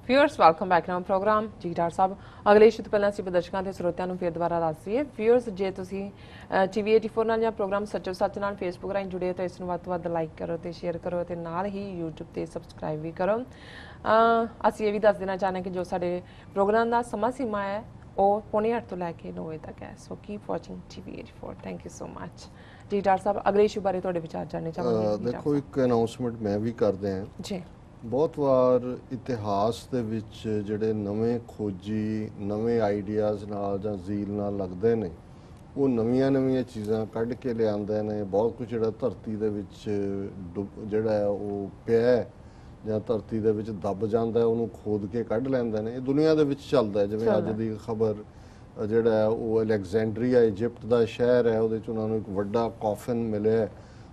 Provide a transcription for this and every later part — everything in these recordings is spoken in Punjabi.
Viewers welcome back now programme जी डॉक्टर साहब अगले इशू तो पहले ਅਸੀਂ ਦਰਸ਼ਕਾਂ ਤੇ ਸਰੋਤਿਆਂ ਨੂੰ ਫਿਰ ਦੁਬਾਰਾ ਦੱਸ ਦਈਏ व्यूअर्स ਜੇ ਤੁਸੀਂ ਟੀਵੀ 84 ਨਾਲ ਜਾਂ ਪ੍ਰੋਗਰਾਮ ਸੱਚੋ ਸੱਚ ਨਾਲ ਫੇਸਬੁੱਕ ਰਾਹੀਂ ਜੁੜੇ ਹੋ ਤਾਂ ਇਸ ਨੂੰ ਵੱਧ ਤੋਂ ਵੱਧ ਲਾਈਕ ਕਰੋ ਤੇ ਸ਼ੇਅਰ ਕਰੋ ਤੇ ਨਾਲ ਹੀ YouTube ਤੇ ਸਬਸਕ੍ਰਾਈਬ ਵੀ ਕਰੋ ਅਸੀਂ ਇਹ ਵੀ ਦੱਸ ਦੇਣਾ ਚਾਹੁੰਦੇ ਕਿ ਜੋ ਸਾਡੇ ਪ੍ਰੋਗਰਾਮ ਦਾ ਸਮਾਂ ਸੀਮਾ ਹੈ ਉਹ 7:30 ਤੋਂ ਲੈ ਕੇ 9 ਵਜੇ ਤੱਕ ਹੈ so keep watching TV 84 thank you so much ਜੀ ਡਾਕਟਰ ਸਾਹਿਬ ਅਗਲੇ ਇਸ਼ੂ ਬਾਰੇ ਤੁਹਾਡੇ ਵਿਚਾਰ ਜਾਣਨੇ ਚਾਹਾਂਗੇ ਦੇਖੋ ਇੱਕ ਅਨਾਉਂਸਮੈਂਟ ਮੈਂ ਵੀ ਕਰਦੇ ਹਾਂ ਜੀ ਬਹੁਤ ਵਾਰ ਇਤਿਹਾਸ ਦੇ ਵਿੱਚ ਜਿਹੜੇ ਨਵੇਂ ਖੋਜੀ ਨਵੇਂ ਆਈਡੀਆਜ਼ ਨਾਲ ਜਾਂ ਜ਼ੀਲ ਨਾਲ ਲੱਗਦੇ ਨੇ ਉਹ ਨਵੀਆਂ ਚੀਜ਼ਾਂ ਕੱਢ ਕੇ ਲਿਆਉਂਦੇ ਨੇ ਬਹੁਤ ਕੁਝ ਜਿਹੜਾ ਧਰਤੀ ਦੇ ਵਿੱਚ ਜਿਹੜਾ ਉਹ ਪਿਆ ਜਾਂ ਧਰਤੀ ਦੇ ਵਿੱਚ ਦੱਬ ਜਾਂਦਾ ਉਹਨੂੰ ਖੋਦ ਕੇ ਕੱਢ ਲੈਂਦੇ ਨੇ ਇਹ ਦੁਨੀਆ ਦੇ ਵਿੱਚ ਚੱਲਦਾ ਜਿਵੇਂ ਅੱਜ ਦੀ ਖਬਰ ਜਿਹੜਾ ਉਹ ਅਲੈਗਜ਼ੈਂਡਰੀਆ ਇਜਿਪਟ ਦਾ ਸ਼ਹਿਰ ਹੈ ਉਹਦੇ 'ਚ ਉਹਨਾਂ ਨੂੰ ਇੱਕ ਵੱਡਾ ਕੌਫਨ ਮਿਲਿਆ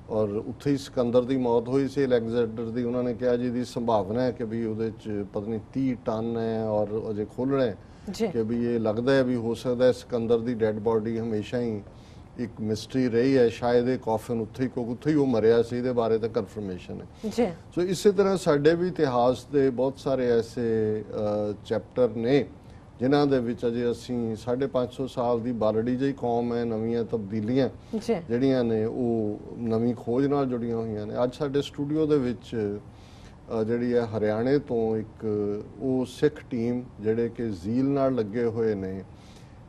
ਔਰ ਉੱਥੇ ਹੀ ਸਿਕੰਦਰ ਦੀ ਮੌਤ ਹੋਈ ਸੀ ਅਲੈਗਜ਼ੈਂਡਰ ਦੀ ਉਹਨਾਂ ਨੇ ਕਿਹਾ ਜੀ ਇਹਦੀ ਸੰਭਾਵਨਾ ਹੈ ਕਿ ਵੀ ਉਹਦੇ 'ਚ ਪਤਾ ਨਹੀਂ 30 ਟਨ ਹੈ ਔਰ ਅਜੇ ਖੋਲ੍ਹਣਾ ਹੈ ਕਿ ਵੀ ਇਹ ਲੱਗਦਾ ਹੈ ਵੀ ਹੋ ਸਕਦਾ ਹੈ ਸਿਕੰਦਰ ਦੀ ਡੈੱਡ ਬਾਡੀ ਹਮੇਸ਼ਾ ਹੀ ਇੱਕ ਮਿਸਟਰੀ ਰਹੀ ਹੈ ਸ਼ਾਇਦ ਇਹ ਕੌਫਨ ਉੱਥੇ ਹੀ ਉਹ ਮਰਿਆ ਸੀ ਇਹਦੇ ਬਾਰੇ ਤਾਂ ਕਨਫਰਮੇਸ਼ਨ ਹੈ ਸੋ ਇਸੇ ਤਰ੍ਹਾਂ ਸਾਡੇ ਵੀ ਇਤਿਹਾਸ ਦੇ ਬਹੁਤ ਸਾਰੇ ਐਸੇ ਚੈਪਟਰ ਨੇ ਜਿਨ੍ਹਾਂ ਦੇ ਵਿੱਚ ਅਜੇ ਅਸੀਂ 550 ਸਾਲ ਦੀ ਬਾਲੜੀ ਜਿਹੀ ਕੌਮ ਹੈ ਨਵੀਆਂ ਤਬਦੀਲੀਆਂ ਜਿਹੜੀਆਂ ਨੇ ਉਹ ਨਵੀਂ ਖੋਜ ਨਾਲ ਜੁੜੀਆਂ ਹੋਈਆਂ ਨੇ ਅੱਜ ਸਾਡੇ ਸਟੂਡੀਓ ਦੇ ਵਿੱਚ ਜਿਹੜੀ ਹੈ ਹਰਿਆਣੇ ਤੋਂ ਇੱਕ ਉਹ ਸਿੱਖ ਟੀਮ ਜਿਹੜੇ ਕਿ ਜ਼ੀਲ ਨਾਲ ਲੱਗੇ ਹੋਏ ਨੇ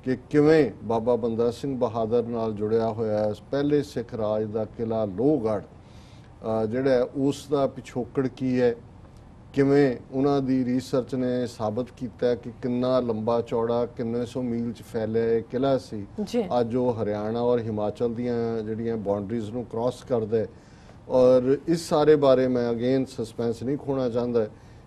ਕਿ ਕਿਵੇਂ ਬਾਬਾ ਬੰਦਾ ਸਿੰਘ ਬਹਾਦਰ ਨਾਲ ਜੁੜਿਆ ਹੋਇਆ ਹੈ ਪਹਿਲੇ ਸਿੱਖ ਰਾਜ ਦਾ ਕਿਲਾ ਲੋਹਗੜ੍ਹ ਜਿਹੜਾ ਉਸ ਦਾ ਪਿਛੋਕੜ ਕੀ ਹੈ ਕਿਵੇਂ ਉਹਨਾਂ ਦੀ ਰਿਸਰਚ ਨੇ ਸਾਬਤ ਕੀਤਾ ਕਿ ਕਿੰਨਾ ਲੰਬਾ ਚੌੜਾ ਕਿੰਨੇ ਸੌ ਮੀਲ 'ਚ ਫੈਲਿਆ ਇਹ ਕਿਲਾ ਸੀ ਅੱਜ ਉਹ ਹਰਿਆਣਾ ਔਰ ਹਿਮਾਚਲ ਦੀਆਂ ਜਿਹੜੀਆਂ ਬਾਉਂਡਰੀਜ਼ ਨੂੰ ਕ੍ਰਾਸ ਕਰਦਾ ਔਰ ਇਸ ਸਾਰੇ ਬਾਰੇ ਮੈਂ ਅਗੇਨ ਸਸਪੈਂਸ ਨਹੀਂ ਖੋਣਾ ਚਾਹੁੰਦਾ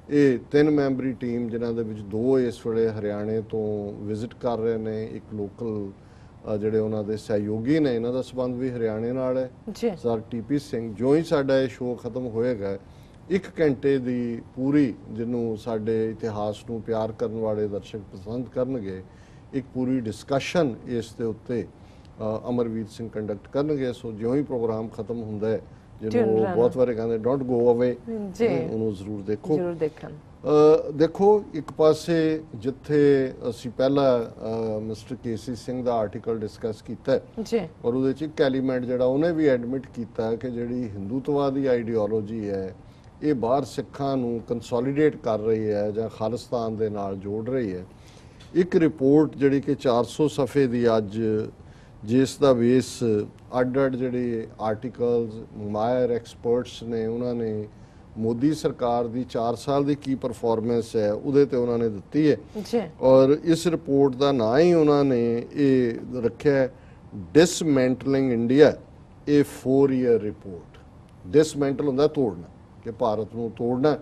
ਇਹ 3 ਮੈਂਬਰੀ ਟੀਮ ਜਿਨ੍ਹਾਂ ਦੇ ਵਿੱਚ 2 ਇਸ ਵੇਲੇ ਹਰਿਆਣੇ ਤੋਂ ਵਿਜ਼ਿਟ ਕਰ ਰਹੇ ਨੇ ਇੱਕ ਲੋਕਲ ਜਿਹੜੇ ਉਹਨਾਂ ਦੇ ਸਹਿਯੋਗੀ ਨੇ ਇਹਨਾਂ ਦਾ ਸੰਬੰਧ ਵੀ ਹਰਿਆਣੇ ਨਾਲ ਹੈ ਸਰ TP ਸਿੰਘ ਜੋ ਹੀ ਸਾਡਾ ਇਹ ਸ਼ੋਅ ਖਤਮ ਹੋਏਗਾ 1 ਘੰਟੇ ਦੀ ਪੂਰੀ ਜਿਹਨੂੰ ਸਾਡੇ ਇਤਿਹਾਸ ਨੂੰ ਪਿਆਰ ਕਰਨ ਵਾਲੇ ਦਰਸ਼ਕ ਪਸੰਦ ਕਰਨਗੇ ਇੱਕ ਪੂਰੀ ਡਿਸਕਸ਼ਨ ਇਸ ਦੇ ਉੱਤੇ ਅਮਰਜੀਤ ਸਿੰਘ ਕੰਡਕਟ ਕਰਨਗੇ ਸੋ ਜਿਉਂ ਹੀ ਪ੍ਰੋਗਰਾਮ ਖਤਮ ਹੁੰਦਾ ਹੈ ਜਿਹਨੂੰ ਬਹੁਤ ਵਾਰੇ ਕਹਿੰਦੇ ਡੋਂਟ ਗੋ ਅਵੇ ਉਹਨੂੰ ਜ਼ਰੂਰ ਦੇਖੋ ਦੇਖੋ ਇੱਕ ਪਾਸੇ ਜਿੱਥੇ ਅਸੀਂ ਪਹਿਲਾਂ ਮਿਸਟਰ KC ਸਿੰਘ ਦਾ ਆਰਟੀਕਲ ਡਿਸਕਸ ਕੀਤਾ ਔਰ ਉਹਦੇ 'ਚ ਇੱਕ ਐਲੀਮੈਂਟ ਜਿਹੜਾ ਉਹਨੇ ਵੀ ਐਡਮਿਟ ਕੀਤਾ ਕਿ ਜਿਹੜੀ ਹਿੰਦੂਤਵਾਦੀ ਆਈਡੀਓਲੋਜੀ ਹੈ ਇਹ ਬਾਹਰ ਸਿੱਖਾਂ ਨੂੰ ਕੰਸੋਲੀਡੇਟ ਕਰ ਰਹੀ ਹੈ ਜਾਂ ਖਾਲਿਸਤਾਨ ਦੇ ਨਾਲ ਜੋੜ ਰਹੀ ਹੈ ਇੱਕ ਰਿਪੋਰਟ ਜਿਹੜੀ ਕਿ 400 ਸਫ਼ੇ ਦੀ ਅੱਜ ਜਿਸ ਦਾ ਬੇਸ ਅੱਡ ਜਿਹੜੇ ਆਰਟੀਕਲਸ ਮਾਇਰ ਐਕਸਪਰਟਸ ਨੇ ਉਹਨਾਂ ਨੇ ਮੋਦੀ ਸਰਕਾਰ ਦੀ 4 ਸਾਲ ਦੀ ਕੀ ਪਰਫਾਰਮੈਂਸ ਹੈ ਉਹਦੇ ਤੇ ਉਹਨਾਂ ਨੇ ਦਿੱਤੀ ਹੈ ਔਰ ਇਸ ਰਿਪੋਰਟ ਦਾ ਨਾਂ ਹੀ ਉਹਨਾਂ ਨੇ ਇਹ ਰੱਖਿਆ ਡਿਸਮੈਂਟਲਿੰਗ ਇੰਡੀਆ ਇਹ 4 ਈਅਰ ਰਿਪੋਰਟ ਡਿਸਮੈਂਟਲ ਹੁੰਦਾ ਤੋੜਨਾ ਕਿ ਭਾਰਤ ਨੂੰ ਤੋੜਨਾ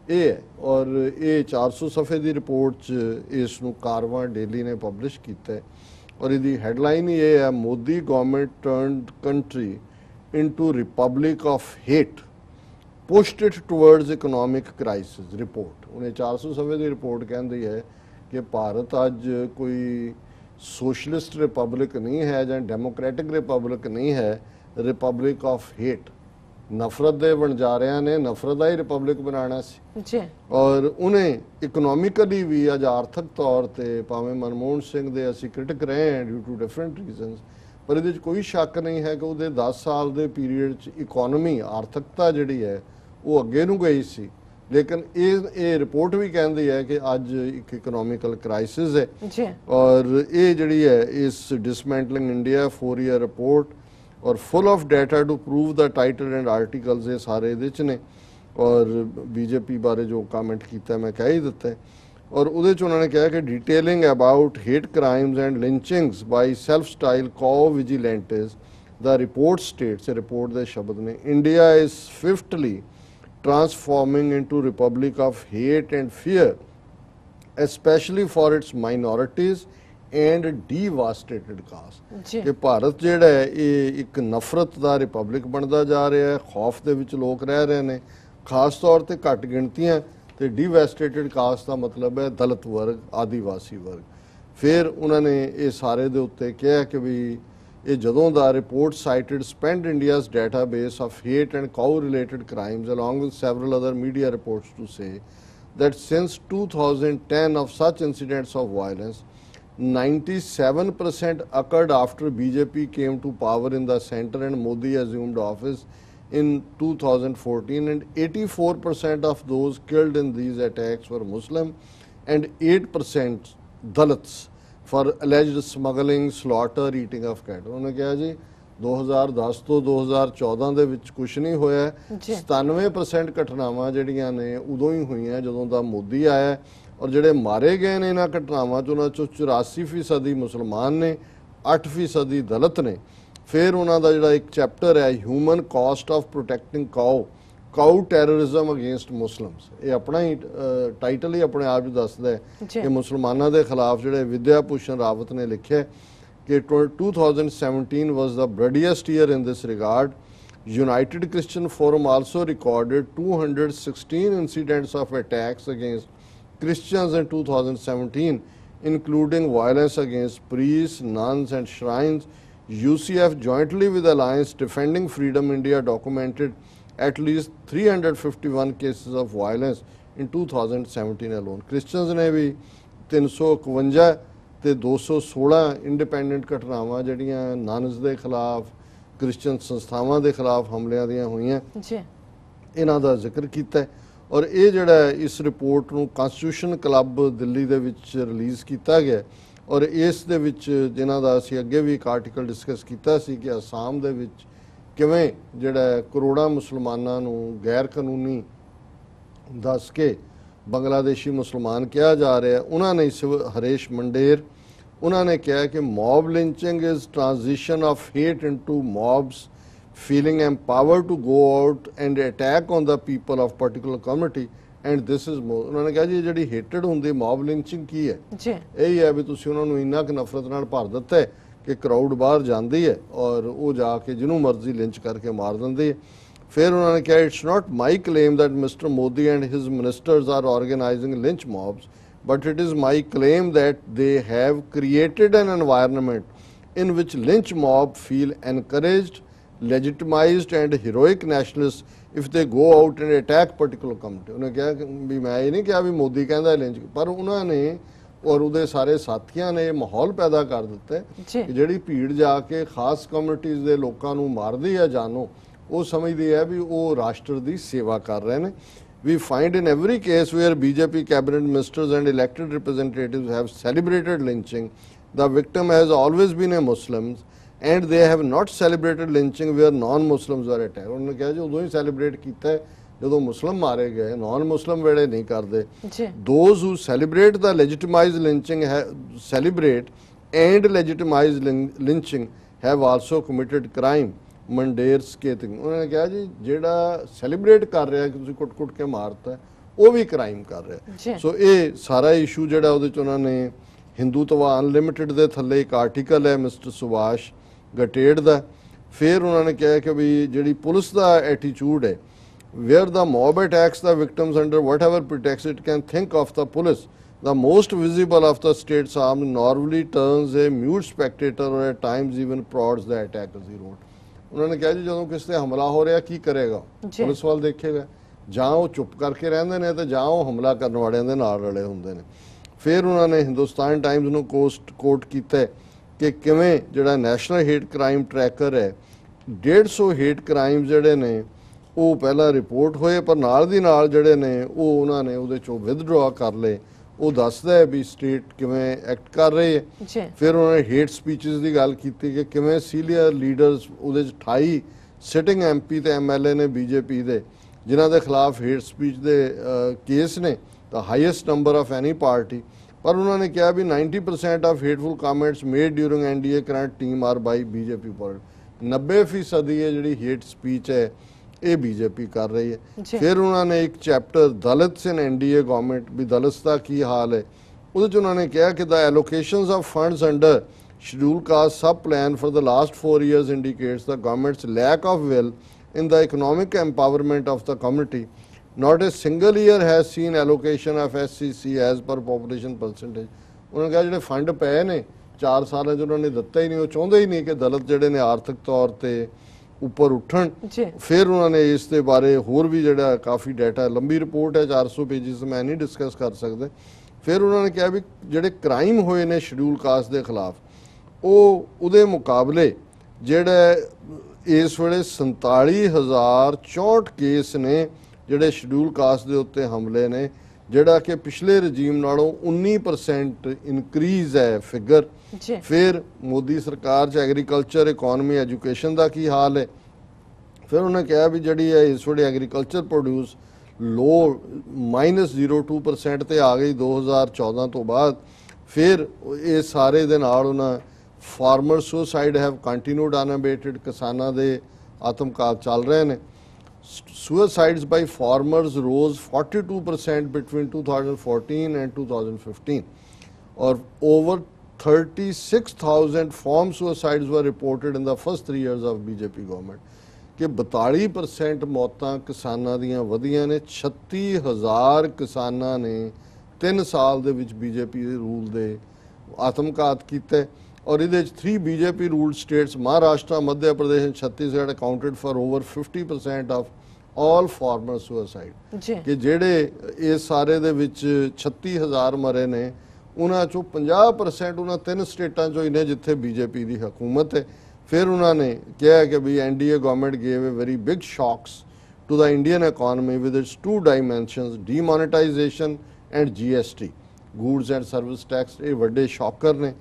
ਇਹ ਹੈ ਔਰ ਇਹ 400 ਸਫ਼ੇ ਦੀ ਰਿਪੋਰਟ 'ਚ ਇਸ ਨੂੰ ਕਾਰਵਾਂ ਡੇਲੀ ਨੇ ਪਬਲਿਸ਼ ਕੀਤਾ ਔਰ ਇਹਦੀ ਹੈਡਲਾਈਨ ਇਹ ਹੈ Modi government turned country into republic of hate pushed it towards economic crisis report ਉਹਨੇ 400 ਸਫ਼ੇ ਦੀ ਰਿਪੋਰਟ ਕਹਿੰਦੀ ਹੈ ਕਿ ਭਾਰਤ ਅੱਜ ਕੋਈ ਸੋਸ਼ਲਿਸਟ ਰਿਪਬਲਿਕ ਨਹੀਂ ਹੈ ਜਾਂ ਡੈਮੋਕ੍ਰੈਟਿਕ ਰਿਪਬਲਿਕ ਨਹੀਂ ਹੈ ਰਿਪਬਲਿਕ ਆਫ ਹੇਟ ਨਫ਼ਰਤ ਦੇ ਵਣਜਾਰਿਆਂ ਨੇ ਨਫ਼ਰਤ ਦਾ ਹੀ ਰਿਪਬਲਿਕ ਬਣਾਉਣਾ ਸੀ ਔਰ ਉਹਨੇ ਇਕਨੋਮਿਕਲੀ ਵੀ ਅੱਜ ਆਰਥਿਕ ਤੌਰ ਤੇ ਭਾਵੇਂ ਮਨਮੋਹਨ ਸਿੰਘ ਦੇ ਅਸੀਂ ਕ੍ਰਿਟਿਕ ਰਹੇ ਹਾਂ ਡਿਊ ਟੂ ਡਿਫਰੈਂਟ ਰੀਜ਼ਨਸ ਪਰ ਇਹਦੇ 'ਚ ਕੋਈ ਸ਼ੱਕ ਨਹੀਂ ਹੈ ਕਿ ਉਹਦੇ 10 ਸਾਲ ਦੇ ਪੀਰੀਅਡ 'ਚ ਇਕਨੋਮੀ ਆਰਥਿਕਤਾ ਜਿਹੜੀ ਹੈ ਉਹ ਅੱਗੇ ਨੂੰ ਗਈ ਸੀ ਲੇਕਿਨ ਇਹ ਰਿਪੋਰਟ ਵੀ ਕਹਿੰਦੀ ਹੈ ਕਿ ਅੱਜ ਇੱਕ ਇਕਨੋਮਿਕਲ ਕ੍ਰਾਈਸਿਸ ਹੈ ਔਰ ਇਹ ਜਿਹੜੀ ਹੈ ਇਸ ਡਿਸਮੈਂਟਲਿੰਗ ਇੰਡੀਆ 4 ਈਅਰ ਰਿਪੋਰਟ और full of data to prove the title and articles ये सारे ਇਹਦੇ 'ਚ ਨੇ ਔਰ BJP ਬਾਰੇ ਜੋ ਕਮੈਂਟ ਕੀਤਾ ਮੈਂ ਕਹਿ ਹੀ ਦਿੱਤਾ ਔਰ ਉਹਦੇ 'ਚ ਉਹਨਾਂ ਨੇ ਕਿਹਾ ਕਿ detailing about hate crimes and lynchings by self style cow vigilantes ਦਾ ਰਿਪੋਰਟ ਸਟੇਟਸ ਰਿਪੋਰਟ ਦੇ ਸ਼ਬਦ ਨੇ India is swiftly transforming into republic of hate and fear especially for its minorities and devastated caste ਕਿ ਭਾਰਤ ਜਿਹੜਾ ਹੈ ਇਹ ਇੱਕ ਨਫ਼ਰਤ ਦਾ ਰਿਪਬਲਿਕ ਬਣਦਾ ਜਾ ਰਿਹਾ ਹੈ ਖੌਫ ਦੇ ਵਿੱਚ ਲੋਕ ਰਹਿ ਰਹੇ ਨੇ ਖਾਸ ਤੌਰ ਤੇ ਘੱਟ ਗਿਣਤੀਆਂ ਤੇ ਡੀਵਾਸਟੇਟਡ ਕਾਸਟ ਦਾ ਮਤਲਬ ਹੈ ਦਲਿਤ ਵਰਗ ਆਦੀਵਾਸੀ ਵਰਗ ਫਿਰ ਉਹਨਾਂ ਨੇ ਇਹ ਸਾਰੇ ਦੇ ਉੱਤੇ ਕਿਹਾ ਕਿ ਵੀ ਇਹ ਜਦੋਂ ਦਾ report cited spend India's database of hate and cow related crimes along with several other media reports to say that since 2010 of such incidents of violence, 97% occurred after BJP came to power in the center and Modi assumed office in 2014, and 84% of those killed in these attacks were Muslim and 8% Dalits for alleged smuggling, slaughter, eating of cattle. उन्होंने कहा जी 2010 ਤੋਂ 2014 ਦੇ ਵਿੱਚ ਕੁਛ ਨਹੀਂ ਹੋਇਆ। 97% ਘਟਨਾਵਾਂ ਜਿਹੜੀਆਂ ਨੇ ਉਦੋਂ ਹੀ ਹੋਈਆਂ ਜਦੋਂ ਦਾ ਮੋਦੀ ਆਇਆ, ਔਰ ਜਿਹੜੇ ਮਾਰੇ ਗਏ ਨੇ ਇਹਨਾਂ ਘਟਨਾਵਾਂ 'ਚ ਉਹਨਾਂ 'ਚੋਂ 84% ਮੁਸਲਮਾਨ ਨੇ, 8% ਦਲਿਤ ਨੇ। ਫਿਰ ਉਹਨਾਂ ਦਾ ਜਿਹੜਾ ਇੱਕ ਚੈਪਟਰ ਹੈ human caste of protecting ਕਾਊ terrorism against Muslims, ਇਹ ਆਪਣਾ ਹੀ ਟਾਈਟਲ ਹੀ ਆਪਣੇ ਆਪ 'ਚ ਦੱਸਦਾ ਹੈ ਕਿ ਮੁਸਲਮਾਨਾਂ ਦੇ ਖਿਲਾਫ ਜਿਹੜੇ ਵਿਦਿਆ ਭੂਸ਼ਣ ਰਾਵਤ ਨੇ ਲਿਖਿਆ ਕਿ 2017 was the bloodiest year in this regard. United Christian Forum also recorded 216 incidents of attacks against Christians in 2017, including violence against priests, nuns and shrines. UCF jointly with Alliance Defending Freedom India documented at least 351 cases of violence in 2017 alone. Christians ने भी 351 ਤੇ 216 ਇੰਡੀਪੈਂਡੈਂਟ ਘਟਨਾਵਾਂ ਜਿਹੜੀਆਂ ਨਨਸ ਦੇ ਖਿਲਾਫ, ਕ੍ਰਿਸਚਨ ਸੰਸਥਾਵਾਂ ਦੇ ਖਿਲਾਫ ਹਮਲਿਆਂ ਦੀਆਂ ਹੋਈਆਂ ਇਹਨਾਂ ਦਾ ਜ਼ਿਕਰ ਕੀਤਾ ਹੈ। ਔਰ ਇਹ ਜਿਹੜਾ ਇਸ ਰਿਪੋਰਟ ਨੂੰ ਕਨਸਟੀਟਿਊਸ਼ਨ ਕਲੱਬ ਦਿੱਲੀ ਦੇ ਵਿੱਚ ਰਿਲੀਜ਼ ਕੀਤਾ ਗਿਆ, ਔਰ ਇਸ ਦੇ ਵਿੱਚ ਜਿਨ੍ਹਾਂ ਦਾ ਅਸੀਂ ਅੱਗੇ ਵੀ ਇੱਕ ਆਰਟੀਕਲ ਡਿਸਕਸ ਕੀਤਾ ਸੀ ਕਿ ਅਸਾਮ ਦੇ ਵਿੱਚ ਕਿਵੇਂ ਜਿਹੜਾ ਕਰੋੜਾਂ ਮੁਸਲਮਾਨਾਂ ਨੂੰ ਗੈਰ ਕਾਨੂੰਨੀ ਦੱਸ ਕੇ ਬੰਗਲਾਦੇਸ਼ੀ ਮੁਸਲਮਾਨ ਕਿਹਾ ਜਾ ਰਿਹਾ। ਉਹਨਾਂ ਨੇ ਹਰੇਸ਼ ਮੰਡੇਰ ਉਹਨਾਂ ਨੇ ਕਿਹਾ ਕਿ mob lynching is transition of hate into mobs feeling empowered to go out and attack on the people of particular community, and this is more। ਉਹਨਾਂ ਨੇ ਕਿਹਾ ਜੀ ਜਿਹੜੀ ਹੇਟਡ ਹੁੰਦੀ ਮੌਬ ਲਿੰਚਿੰਗ ਕੀ ਹੈ, ਇਹੀ ਹੈ ਵੀ ਤੁਸੀਂ ਉਹਨਾਂ ਨੂੰ ਇੰਨਾ ਕੁ ਨਫ਼ਰਤ ਨਾਲ ਭਰ ਦਿੱਤਾ ਹੈ ਕਿ ਕਰਾਊਡ ਬਾਹਰ ਜਾਂਦੀ ਹੈ ਔਰ ਉਹ ਜਾ ਕੇ ਜਿਹਨੂੰ ਮਰਜ਼ੀ ਲਿੰਚ ਕਰਕੇ ਮਾਰ ਦਿੰਦੀ ਹੈ। ਫਿਰ ਉਹਨਾਂ ਨੇ ਕਿਹਾ it's not my claim that Mr. Modi and his ministers are organizing lynch mobs, but it is my claim that they have created an environment in which lynch mob feel encouraged, legitimized and heroic nationalists if they go out and attack particular community। ਉਹਨੇ ਕਿਹਾ ਵੀ ਮੈਂ ਇਹ ਨਹੀਂ ਕਿਹਾ ਵੀ ਮੋਦੀ ਕਹਿੰਦਾ ਲਿੰਚ, ਪਰ ਉਹਨਾਂ ਨੇ ਔਰ ਉਹਦੇ ਸਾਰੇ ਸਾਥੀਆਂ ਨੇ ਮਾਹੌਲ ਪੈਦਾ ਕਰ ਦਿੱਤਾ ਕਿ ਜਿਹੜੀ ਭੀੜ ਜਾ ਕੇ ਖਾਸ ਕਮਿਊਨਿਟੀਜ਼ ਦੇ ਲੋਕਾਂ ਨੂੰ ਮਾਰਦੀ ਹੈ ਜਾਨੋਂ, ਉਹ ਸਮਝਦੀ ਹੈ ਵੀ ਉਹ ਰਾਸ਼ਟਰ ਦੀ ਸੇਵਾ ਕਰ ਰਹੇ ਨੇ। We find in every case where BJP cabinet ministers and elected representatives have celebrated lynching, the victim has always been a Muslim, and they have not celebrated lynching where non-Muslims were attacked। उन्होंने कहा जी उदों ही celebrate किया है जो मुस्लिम मारे गए, non-Muslim वेड़े नहीं करते। Those who celebrate the legitimized lynching celebrate and legitimized lynching have also committed crime। Mander ਸਕੇਤਿੰਗ ਉਹਨਾਂ ਨੇ ਕਿਹਾ ਜੀ ਜਿਹੜਾ ਸੈਲੀਬ੍ਰੇਟ ਕਰ ਰਿਹਾ ਕਿ ਤੁਸੀਂ ਕੁੱਟ-ਕੁੱਟ ਕੇ ਮਾਰਤਾ ਉਹ ਵੀ ਕ੍ਰਾਈਮ ਕਰ ਰਿਹਾ। ਸੋ ਇਹ ਸਾਰਾ ਇਸ਼ੂ ਜਿਹੜਾ ਉਹਦੇ ਚ ਉਹਨਾਂ ਨੇ ਹਿੰਦੂਤਵਾ ਅਨਲਿਮਿਟਿਡ ਦੇ ਥੱਲੇ ਇੱਕ ਆਰਟੀਕਲ ਹੈ ਮਿਸਟਰ ਸੁਭਾਸ਼ ਗਟੇੜ ਦਾ। ਫਿਰ ਉਹਨਾਂ ਨੇ ਕਿਹਾ ਕਿ ਵੀ ਜਿਹੜੀ ਪੁਲਿਸ ਦਾ ਐਟੀਟਿਊਡ ਹੈ where the mob attacks the victims under whatever pretext it can think of the police, the most visible of the state's arm normally turns a mute spectator or at times even prods the attackers, he wrote। ਉਹਨਾਂ ਨੇ ਕਿਹਾ ਜੀ ਜਦੋਂ ਕਿਸੇ ਤੇ ਹਮਲਾ ਹੋ ਰਿਹਾ ਕੀ ਕਰੇਗਾ, ਪੁਲਿਸ ਵੱਲ ਦੇਖੇਗਾ, ਜਾਂ ਉਹ ਚੁੱਪ ਕਰਕੇ ਰਹਿੰਦੇ ਨੇ ਤੇ ਜਾਂ ਉਹ ਹਮਲਾ ਕਰਨ ਵਾਲਿਆਂ ਦੇ ਨਾਲ ਰਲੇ ਹੁੰਦੇ ਨੇ। ਫਿਰ ਉਹਨਾਂ ਨੇ ਹਿੰਦੁਸਤਾਨ ਟਾਈਮਜ਼ ਨੂੰ ਕੋਟ ਕੀਤਾ ਕਿ ਕਿਵੇਂ ਜਿਹੜਾ ਨੈਸ਼ਨਲ ਹੇਟ ਕ੍ਰਾਈਮ ਟਰੈਕਰ ਹੈ 150 ਹੇਟ ਕ੍ਰਾਈਮ ਜਿਹੜੇ ਨੇ ਉਹ ਪਹਿਲਾਂ ਰਿਪੋਰਟ ਹੋਏ, ਪਰ ਨਾਲ ਦੀ ਨਾਲ ਜਿਹੜੇ ਨੇ ਉਹ ਉਹਨਾਂ ਨੇ ਉਹਦੇ ਚੋਂ ਵਿਦਡਰਾ ਕਰ ਲਏ। ਉਹ ਦੱਸਦਾ ਹੈ ਵੀ ਸਟੇਟ ਕਿਵੇਂ ਐਕਟ ਕਰ ਰਹੀ ਹੈ। ਫਿਰ ਉਹਨਾਂ ਨੇ ਹੇਟ ਸਪੀਚਸ ਦੀ ਗੱਲ ਕੀਤੀ ਕਿ ਕਿਵੇਂ ਸੀਨੀਅਰ ਲੀਡਰਸ ਉਹਦੇ 'ਚ 28 ਸਿਟਿੰਗ MP ਤੇ MLA ਨੇ BJP ਦੇ ਜਿਨ੍ਹਾਂ ਦੇ ਖਿਲਾਫ ਹੇਟ ਸਪੀਚ ਦੇ ਕੇਸ ਨੇ, ਤਾਂ highest number of any party. ਪਰ ਉਹਨਾਂ ਨੇ ਕਿਹਾ ਵੀ 90% of hateful comments made during NDA current team are by BJP ਪੋਲਿਟ। 90% ਇਹ ਜਿਹੜੀ ਹੇਟ ਸਪੀਚ ਹੈ ਇਹ BJP ਕਰ ਰਹੀ ਹੈ। ਫਿਰ ਉਹਨਾਂ ਨੇ ਇੱਕ ਚੈਪਟਰ ਦਲਿਤਸ ਇਨ NDA ਗਵਰਨਮੈਂਟ ਵੀ ਦਲਿਤਸ ਦਾ ਕੀ ਹਾਲ ਹੈ ਉਹਦੇ 'ਚ ਉਹਨਾਂ ਨੇ ਕਿਹਾ ਕਿ the allocations of funds under scheduled caste sub plan for the last 4 years indicates the government's lack of will in the economic empowerment of the community. Not a single year has seen allocation of SCC as per population percentage। ਉਹਨਾਂ ਨੇ ਕਿਹਾ ਜਿਹੜੇ ਫੰਡ ਪਏ ਨੇ 4 ਸਾਲਾਂ 'ਚ ਉਹਨਾਂ ਨੇ ਦਿੱਤਾ ਹੀ ਨਹੀਂ, ਉਹ ਚਾਹੁੰਦੇ ਹੀ ਨਹੀਂ ਕਿ ਦਲਿਤ ਜਿਹੜੇ ਨੇ ਆਰਥਿਕ ਤੌਰ ਤੇ ਉੱਪਰ ਉੱਠਣ। ਫਿਰ ਉਹਨਾਂ ਨੇ ਇਸ ਦੇ ਬਾਰੇ ਹੋਰ ਵੀ ਜਿਹੜਾ ਕਾਫੀ ਡਾਟਾ, ਲੰਬੀ ਰਿਪੋਰਟ ਹੈ 400 ਪੇਜਿਸ, ਮੈਂ ਨਹੀਂ ਡਿਸਕਸ ਕਰ ਸਕਦਾ। ਫਿਰ ਉਹਨਾਂ ਨੇ ਕਿਹਾ ਵੀ ਜਿਹੜੇ ਕ੍ਰਾਈਮ ਹੋਏ ਨੇ ਸ਼ਡਿਊਲ ਕਾਸਟ ਦੇ ਖਿਲਾਫ, ਉਹ ਉਹਦੇ ਮੁਕਾਬਲੇ ਜਿਹੜਾ ਇਸ ਵੇਲੇ 47,064 ਕੇਸ ਨੇ ਜਿਹੜੇ ਸ਼ਡਿਊਲ ਕਾਸਟ ਦੇ ਉੱਤੇ ਹਮਲੇ ਨੇ, ਜਿਹੜਾ ਕਿ ਪਿਛਲੇ ਰਜੀਮ ਨਾਲੋਂ 19% ਇਨਕਰੀਜ਼ ਹੈ ਫਿਗਰ। ਫਿਰ ਮੋਦੀ ਸਰਕਾਰ 'ਚ ਐਗਰੀਕਲਚਰ, ਇਕੋਨਮੀ, ਐਜੂਕੇਸ਼ਨ ਦਾ ਕੀ ਹਾਲ ਹੈ। ਫਿਰ ਉਹਨੇ ਕਿਹਾ ਵੀ ਜਿਹੜੀ ਹੈ ਇਸ ਵੇਲੇ ਐਗਰੀਕਲਚਰ ਪ੍ਰੋਡਿਊਸ ਲੋ -0.2% ਤੇ ਆ ਗਈ 2014 ਤੋਂ ਬਾਅਦ। ਫਿਰ ਇਹ ਸਾਰੇ ਦੇ ਨਾਲ ਉਹਨਾਂ ਫਾਰਮਰ ਸੁਸਾਈਡ ਹੈਵ ਕੰਟੀਨਿਊਡ ਅਨਅਬੇਟਡ, ਕਿਸਾਨਾਂ ਦੇ ਆਤਮਘਾਤ ਚੱਲ ਰਹੇ ਨੇ। Suicides by farmers rose 42% between 2014 and 2015, or over 36,000 farm suicides were reported in the first 3 years of BJP government. कि 42% मौतां किसानां दियां वधियां ने। 36,000 किसानां ने 3 साल दे विच BJP दे रूल दे आत्मघात कीते। और इहदे 3 BJP ruled states Maharashtra, Madhya Pradesh and Chhattisgarh accounted for over 50% of all farmer suicide. कि जेड़े इस सारे दे विच 36,000 मरे ने, उन्हां चों 50% उन्हां 3 स्टेटां चों ही ने जिथे BJP दी हुकूमत है। फिर उन्होंने कहा कि भी NDA government gave a very big shocks to the Indian economy with its 2 dimensions, demonetisation and GST, goods and service tax. ये बड़े शॉकर ने,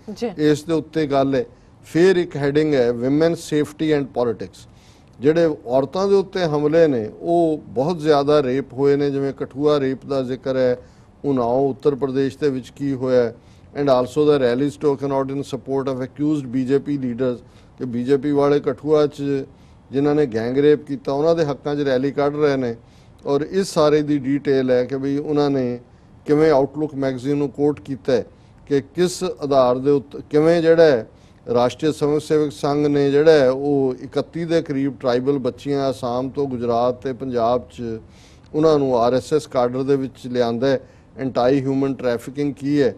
इस दे उत्ते गल है। फिर एक हैडिंग है विमेन सेफ्टी एंड पॉलिटिक्स। ਜਿਹੜੇ ਔਰਤਾਂ ਦੇ ਉੱਤੇ ਹਮਲੇ ਨੇ ਉਹ ਬਹੁਤ ਜ਼ਿਆਦਾ ਰੇਪ ਹੋਏ ਨੇ, ਜਿਵੇਂ ਕਠੂਆ ਰੇਪ ਦਾ ਜ਼ਿਕਰ ਹੈ, ਉਨਾਓ ਉੱਤਰ ਪ੍ਰਦੇਸ਼ ਦੇ ਵਿੱਚ ਕੀ ਹੋਇਆ। And also the rallies token out in support of accused BJP leaders, ਕਿ BJP ਵਾਲੇ ਕਠੂਆ 'ਚ ਜਿਨ੍ਹਾਂ ਨੇ ਗੈਂਗ ਰੇਪ ਕੀਤਾ ਉਹਨਾਂ ਦੇ ਹੱਕਾਂ 'ਚ ਰੈਲੀ ਕੱਢ ਰਹੇ ਨੇ। ਔਰ ਇਸ ਸਾਰੇ ਦੀ ਡਿਟੇਲ ਹੈ ਕਿ ਵੀ ਉਹਨਾਂ ਨੇ ਕਿਵੇਂ ਆਊਟਲੁੱਕ ਮੈਗਜ਼ੀਨ ਨੂੰ ਕੋਟ ਕੀਤਾ ਕਿ ਕਿਸ ਆਧਾਰ ਦੇ ਉੱਤੇ ਕਿਵੇਂ ਜਿਹੜਾ ਰਾਸ਼ਟਰੀ ਸਵੈ ਸੇਵਕ ਸੰਘ ਨੇ ਜਿਹੜਾ ਉਹ 31 ਦੇ ਕਰੀਬ ਟਰਾਈਬਲ ਬੱਚੀਆਂ ਆਸਾਮ ਤੋਂ ਗੁਜਰਾਤ ਤੇ ਪੰਜਾਬ 'ਚ ਉਹਨਾਂ ਨੂੰ RSS ਕਾਡਰ ਦੇ ਵਿੱਚ ਲਿਆਂਦਾ ਹੈ। ਐਂਟਾਈ ਹਿਊਮਨ ਟ੍ਰੈਫਿਕਿੰਗ ਕੀ ਹੈ,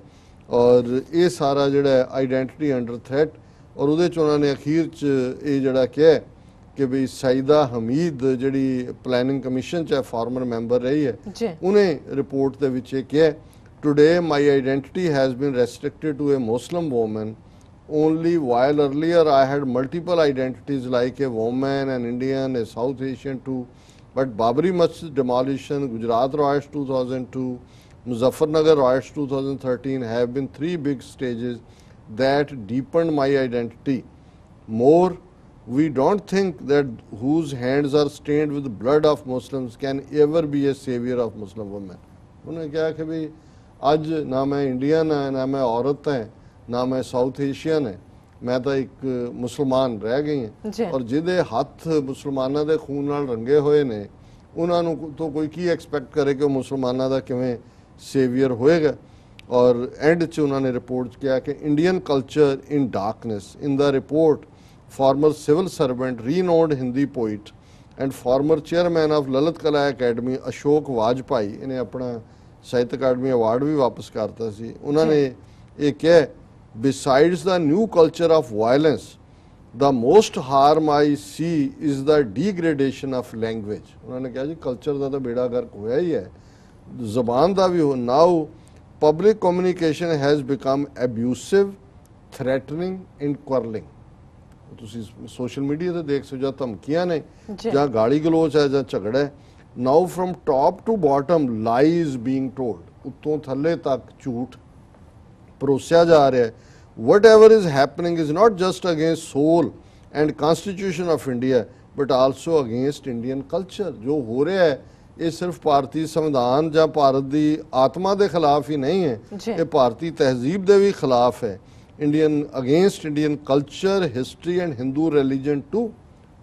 ਔਰ ਇਹ ਸਾਰਾ ਜਿਹੜਾ ਆਈਡੈਂਟੀਟੀ ਅੰਡਰ ਥ੍ਰੈਟ। ਔਰ ਉਹਦੇ 'ਚ ਉਹਨਾਂ ਨੇ ਅਖੀਰ 'ਚ ਇਹ ਜਿਹੜਾ ਕਿਹਾ ਕਿ ਵੀ ਸਾਈਦਾ ਹਮੀਦ ਜਿਹੜੀ ਪਲੈਨਿੰਗ ਕਮਿਸ਼ਨ 'ਚ ਫਾਰਮਰ ਮੈਂਬਰ ਰਹੀ ਹੈ, ਉਹਨੇ ਰਿਪੋਰਟ ਦੇ ਵਿੱਚ ਇਹ ਕਿਹਾ, today my identity has been restricted to a Muslim woman only, while earlier I had multiple identities like a woman, an Indian, a South Asian too. But Babri Masjid demolition, Gujarat riots 2002, Muzaffarnagar riots 2013 have been 3 big stages that deepened my identity. More, we don't think that whose hands are stained with the blood of Muslims can ever be a savior of Muslim women. उन्होंने कहा कि भाई आज ना मैं इंडियन है, ना मैं औरत है, ना मैं साउथ एशियन है, मैं तो एक मुसलमान रह गई हैं। और जिहदे हथ मुसलमानों के खून नाल रंगे हुए ने, उन्होंने तो कोई की एक्सपैक्ट करे कि मुसलमानों का किवें सेवियर होएगा। और एंड च उन्होंने रिपोर्ट किया कि Indian culture in darkness. In the report former civil servant, renowned Hindi poet and former chairman of Lalit Kala academy Ashok Vajpayee, इन्हें अपना साहित्य अकादमी अवार्ड भी वापस करता सी, उन्होंने ये कहा, besides the new culture of violence, the most harm I see is the degradation of language. उन्होंने कहा जी कल्चर का तो बेड़ा गर्क होया ही है, ज़बान का भी हो। Now public communication has become abusive, threatening and quarreling. ਤੁਸੀਂ ਸੋਸ਼ਲ ਮੀਡੀਆ ਤੇ ਦੇਖ ਸਕਦੇ ਹੋ, ਧਮਕੀਆਂ ਨੇ ਜਾਂ ਗਾਲੀ ਗਲੋਚ ਹੈ ਜਾਂ ਝਗੜਾ ਹੈ। Now from top to bottom lies being told, ਉੱਤੋਂ ਥੱਲੇ ਤੱਕ ਝੂਠ ਪਰੋਸਿਆ ਜਾ ਰਿਹਾ ਹੈ। Whatever is happening is not just against soul and constitution of India, but also against Indian culture. जो हो रहा है ये सिर्फ भारतीय संविधान ਜਾਂ ਭਾਰਤ ਦੀ ਆਤਮਾ ਦੇ ਖਿਲਾਫ ਹੀ ਨਹੀਂ ਹੈ, ਇਹ ਭਾਰਤੀ ਤਹਿਜ਼ੀਬ ਦੇ ਵੀ ਖਿਲਾਫ ਹੈ। Indian against Indian culture, history and Hindu religion too.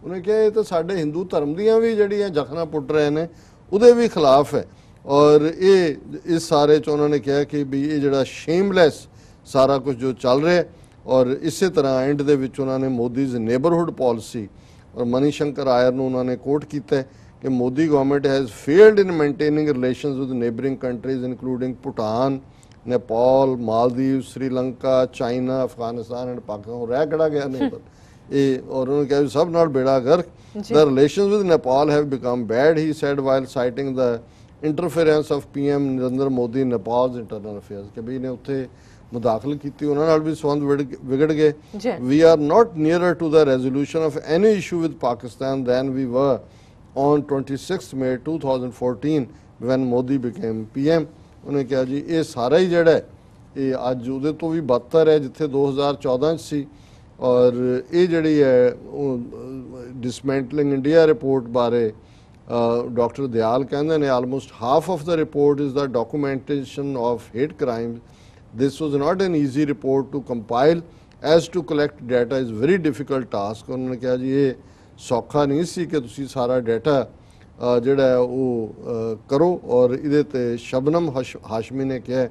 ਉਹਨੇ ਕਿਹਾ ਇਹ ਤਾਂ ਸਾਡੇ ਹਿੰਦੂ ਧਰਮ ਦੀਆਂ ਵੀ ਜਿਹੜੀਆਂ ਜ਼ਖਮਾਂ ਪੁੱਟ ਰਹੇ ਨੇ ਉਹਦੇ ਵੀ ਖਿਲਾਫ ਹੈ। ਔਰ ਇਹ ਇਸ ਸਾਰੇ 'ਚ ਉਹਨਾਂ ਨੇ ਕਿਹਾ ਕਿ ਵੀ ਇਹ ਜਿਹੜਾ ਸ਼ੇਮਲੈਸ ਸਾਰਾ ਕੁਝ ਜੋ ਚੱਲ ਰਿਹਾ। ਔਰ ਇਸੇ ਤਰ੍ਹਾਂ ਐਂਡ ਦੇ ਵਿੱਚ ਉਹਨਾਂ ਨੇ ਮੋਦੀਜ਼ ਨੇਬਰਹੁੱਡ ਪਾਲਿਸੀ ਔਰ ਮਨੀ ਸ਼ੰਕਰ ਆਇਰ ਨੂੰ ਉਹਨਾਂ ਨੇ ਕੋਟ ਕੀਤਾ ਕਿ Modi government has failed in maintaining relations with neighbouring countries including Bhutan, Nepal, Maldives, Sri Lanka, China, Afghanistan and Pakistan. रह किहड़ा गया नੇਬਰ, और उन्होंने कहा सब नाल बेड़ा गर्क the relations with Nepal have become bad he said while citing the interference of PM Narendra Modi Nepal internal affairs कि भी ने उत्थे मुदाखलत की उन्होंने नाल भी संबंध बिगड़ गए we are not nearer to the resolution of any issue with Pakistan than we were on 26 May 2014 when Modi became PM उन्हें कहा जी ये सारा ही जड़ा ये अज उहदे तो भी बदतर है जिथे 2014 सी और ये जड़ी है डिसमेंटलिंग इंडिया रिपोर्ट बारे डॉक्टर दयाल कहते ने almost half of the report is the documentation of hate crimes. This was not an easy report to compile as to collect data is very difficult task. उन्होंने कहा जी ये सौखा नहीं सी कि तुसी सारा डाटा ਜਿਹੜਾ ਉਹ ਕਰੋ और ਇਹਦੇ ਤੇ शबनम हाशमी ने कहा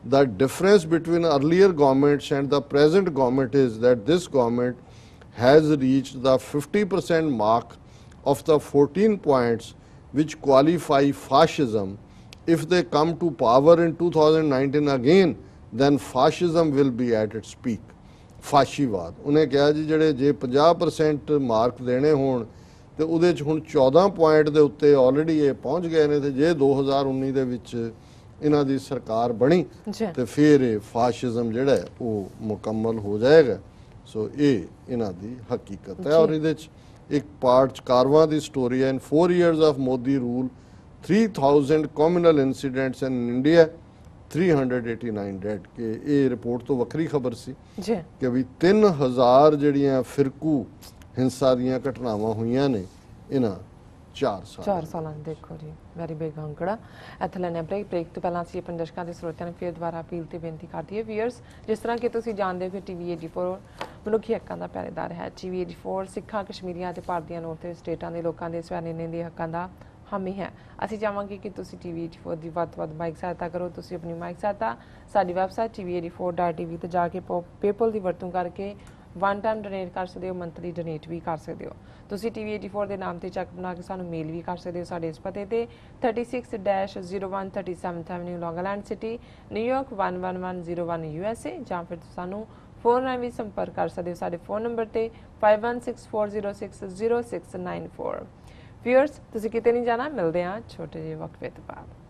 the difference between earlier governments and the present government is that this government has reached the 50% mark of the 14 points which qualify fascism. If they come to power in 2019 again, then fascism will be at its peak. फाशीवाद उन्हें कहा जी ਜਿਹੜੇ ਜੇ 50% ਮਾਰਕ ਦੇਣੇ ਹੋਣ ਤੇ ਉਹਦੇ ਚ ਹੁਣ 14 ਪੁਆਇੰਟ ਦੇ ਉੱਤੇ ਆਲਰੇਡੀ ਇਹ ਪਹੁੰਚ ਗਏ ਨੇ ਤੇ ਜੇ 2019 ਦੇ ਵਿੱਚ ਇਹਨਾਂ ਦੀ ਸਰਕਾਰ ਬਣੀ ਤੇ ਫਿਰ ਇਹ ਫਾਸ਼ਿਜ਼ਮ ਜਿਹੜਾ ਉਹ ਮੁਕੰਮਲ ਹੋ ਜਾਏਗਾ ਸੋ ਇਹ ਇਹਨਾਂ ਦੀ ਹਕੀਕਤ ਹੈ ਔਰ ਇਹਦੇ ਚ ਇੱਕ ਪਾਰਟ ਚ ਕਾਰਵਾਂ ਦੀ ਸਟੋਰੀ ਹੈ ਇਨ 4 years of Modi rule 3000 communal incidents in India 389 dead के ये रिपोर्ट तो वक्री खबर सी कि भी 3000 जड़ियां फिरकू हिंसा दियां घटनावां हुईयां ने इन्हां 4 साल देखो जी वेरी बिग अंकड़ा इत्थे लैने ब्रेक तो पहला ਅਸੀਂ ਆਪਣੇ ਦਰਸ਼ਕਾਂ ਦੇ ਸਰੋਤਿਆਂ ਨੂੰ ਫਿਰ ਦੁਬਾਰਾ ਅਪੀਲ ਤੇ ਬੇਨਤੀ ਕਰਦੀ ਹੈ ਵੀਅਰਸ ਜਿਸ ਤਰ੍ਹਾਂ ਕਿ ਤੁਸੀਂ ਜਾਣਦੇ ਹੋ ਟੀਵੀ 84 ਮਨੁੱਖੀ ਹੱਕਾਂ ਦਾ ਪਹਿਰੇਦਾਰ ਹੈ ਟੀਵੀ 84 ਸਿੱਖਾਂ ਕਸ਼ਮੀਰੀਆਂ ਤੇ ਭਾਰਤੀਆਂ ਨੂੰ ਤੇ ਸਟੇਟਾਂ ਦੇ ਲੋਕਾਂ ਦੇ ਸਵੈਨੇ ਦੇ ਹੱਕਾਂ ਦਾ हामी है ਅਸੀਂ ਚਾਹਾਂਗੇ ਕਿ ਤੁਸੀਂ ਟੀਵੀ 84 ਦੀ ਵੱਧ ਤੋਂ ਵੱਧ ਮਾਈਕ ਸਹਾਇਤਾ ਕਰੋ ਤੁਸੀਂ ਆਪਣੀ ਮਾਈਕ ਸਹਾਇਤਾ ਸਾਡੀ ਵੈਬਸਾਈਟ tv84.tv ਤੇ ਜਾ ਕੇ ਪੇਪਲ ਦੀ ਵਰਤੋਂ ਕਰਕੇ ਵਨ ਟਾਈਮ ਡੋਨੇਟ ਕਰ ਸਕਦੇ ਹੋ ਮੰਥਲੀ ਡੋਨੇਟ ਵੀ ਕਰ ਸਕਦੇ ਹੋ ਤੁਸੀਂ ਟੀਵੀ 84 ਦੇ ਨਾਮ ਤੇ ਚੈੱਕ ਬਣਾ ਕੇ ਸਾਨੂੰ ਮੇਲ ਵੀ ਕਰ ਸਕਦੇ ਹੋ ਸਾਡੇ ਇਸ ਪਤੇ ਤੇ 36-01 37th Avenue Long Island City New York 11101 USA ਜਾਂ ਫਿਰ ਸਾਨੂੰ ਫੋਨ ਰਾਹੀਂ ਵੀ ਸੰਪਰਕ ਕਰ ਸਕਦੇ ਹੋ ਸਾਡੇ ਫੋਨ ਨੰਬਰ ਤੇ 5164060694 व्यूअर्स तुसी किते नहीं जाना मिलते हैं छोटे जे वक्फे तो बाद